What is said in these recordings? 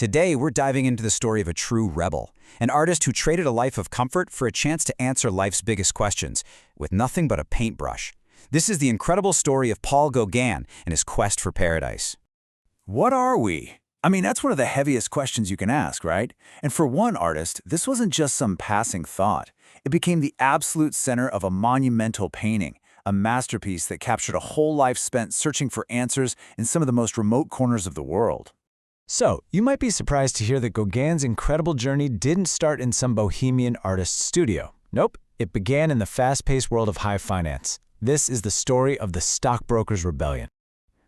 Today, we're diving into the story of a true rebel, an artist who traded a life of comfort for a chance to answer life's biggest questions, with nothing but a paintbrush. This is the incredible story of Paul Gauguin and his quest for paradise. What are we? I mean, that's one of the heaviest questions you can ask, right? And for one artist, this wasn't just some passing thought. It became the absolute center of a monumental painting, a masterpiece that captured a whole life spent searching for answers in some of the most remote corners of the world. So, you might be surprised to hear that Gauguin's incredible journey didn't start in some bohemian artist's studio. Nope, it began in the fast-paced world of high finance. This is the story of the stockbrokers' rebellion.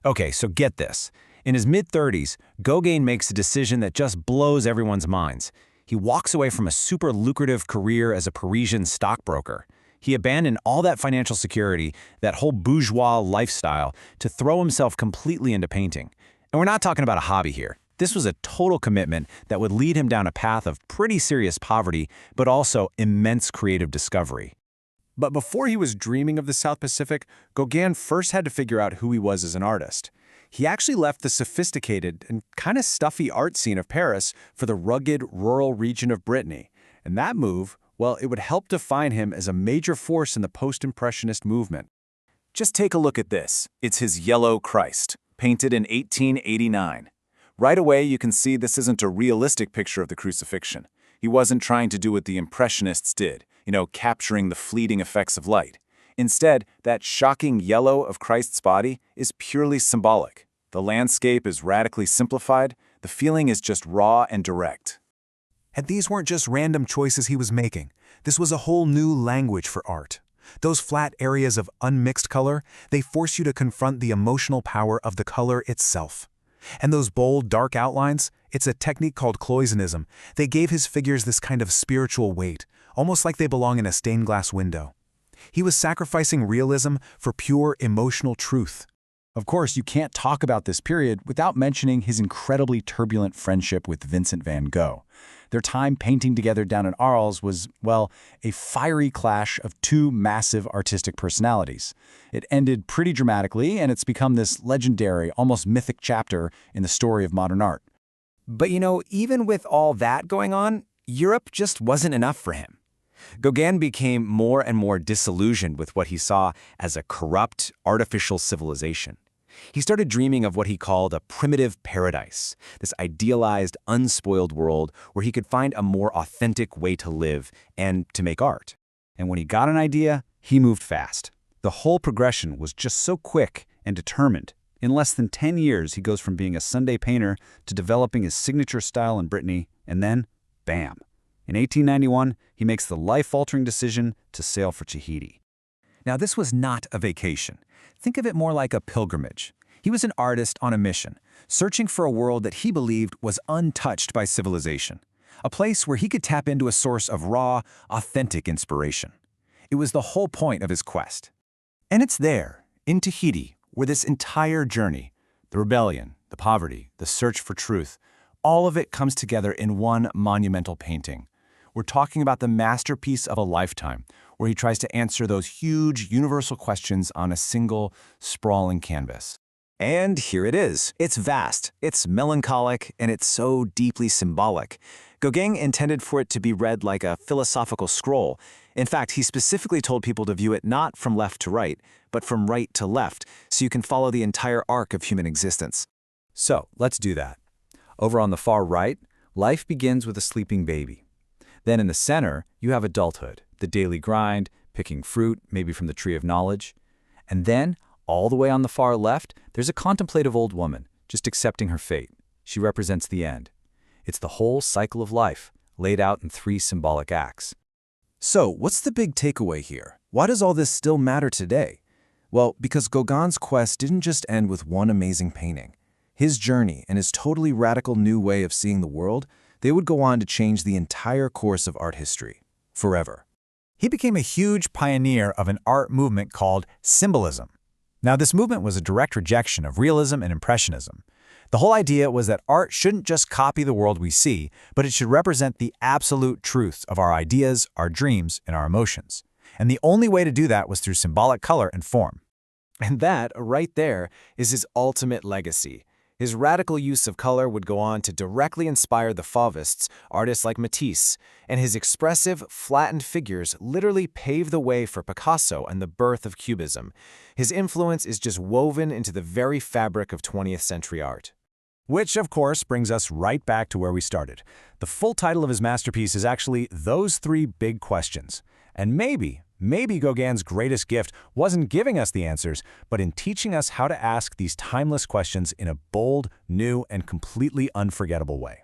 Okay, so get this. In his mid-30s, Gauguin makes a decision that just blows everyone's minds. He walks away from a super lucrative career as a Parisian stockbroker. He abandoned all that financial security, that whole bourgeois lifestyle, to throw himself completely into painting. And we're not talking about a hobby here. This was a total commitment that would lead him down a path of pretty serious poverty, but also immense creative discovery. But before he was dreaming of the South Pacific, Gauguin first had to figure out who he was as an artist. He actually left the sophisticated and kind of stuffy art scene of Paris for the rugged, rural region of Brittany. And that move, well, it would help define him as a major force in the post-impressionist movement. Just take a look at this. It's his Yellow Christ, painted in 1889. Right away, you can see this isn't a realistic picture of the crucifixion. He wasn't trying to do what the Impressionists did, capturing the fleeting effects of light. Instead, that shocking yellow of Christ's body is purely symbolic. The landscape is radically simplified. The feeling is just raw and direct. And these weren't just random choices he was making. This was a whole new language for art. Those flat areas of unmixed color, they force you to confront the emotional power of the color itself. And those bold, dark outlines, it's a technique called cloisonnism. They gave his figures this kind of spiritual weight, almost like they belong in a stained glass window. He was sacrificing realism for pure emotional truth. Of course, you can't talk about this period without mentioning his incredibly turbulent friendship with Vincent van Gogh. Their time painting together down in Arles was, well, a fiery clash of two massive artistic personalities. It ended pretty dramatically, and it's become this legendary, almost mythic chapter in the story of modern art. But even with all that going on, Europe just wasn't enough for him. Gauguin became more and more disillusioned with what he saw as a corrupt, artificial civilization. He started dreaming of what he called a primitive paradise, this idealized, unspoiled world where he could find a more authentic way to live and to make art. And when he got an idea, he moved fast. The whole progression was just so quick and determined. In less than 10 years, he goes from being a Sunday painter to developing his signature style in Brittany, and then, bam. In 1891, he makes the life-altering decision to sail for Tahiti. Now, this was not a vacation. Think of it more like a pilgrimage. He was an artist on a mission, searching for a world that he believed was untouched by civilization, a place where he could tap into a source of raw, authentic inspiration. It was the whole point of his quest. And it's there, in Tahiti, where this entire journey, the rebellion, the poverty, the search for truth, all of it comes together in one monumental painting. We're talking about the masterpiece of a lifetime, where he tries to answer those huge, universal questions on a single, sprawling canvas. And here it is. It's vast, it's melancholic, and it's so deeply symbolic. Gauguin intended for it to be read like a philosophical scroll. In fact, he specifically told people to view it not from left to right, but from right to left, so you can follow the entire arc of human existence. So, let's do that. Over on the far right, life begins with a sleeping baby. Then in the center, you have adulthood, the daily grind, picking fruit, maybe from the tree of knowledge. And then, all the way on the far left, there's a contemplative old woman, just accepting her fate. She represents the end. It's the whole cycle of life, laid out in 3 symbolic acts. So, what's the big takeaway here? Why does all this still matter today? Well, because Gauguin's quest didn't just end with one amazing painting. His journey and his totally radical new way of seeing the world, they would go on to change the entire course of art history, forever. He became a huge pioneer of an art movement called symbolism. Now, this movement was a direct rejection of realism and impressionism. The whole idea was that art shouldn't just copy the world we see, but it should represent the absolute truths of our ideas, our dreams, and our emotions. And the only way to do that was through symbolic color and form. And that, right there, is his ultimate legacy. His radical use of color would go on to directly inspire the Fauvists, artists like Matisse, and his expressive, flattened figures literally paved the way for Picasso and the birth of Cubism. His influence is just woven into the very fabric of 20th century art. Which, of course, brings us right back to where we started. The full title of his masterpiece is actually Those Three Big Questions. And maybe Gauguin's greatest gift wasn't giving us the answers, but in teaching us how to ask these timeless questions in a bold, new, and completely unforgettable way.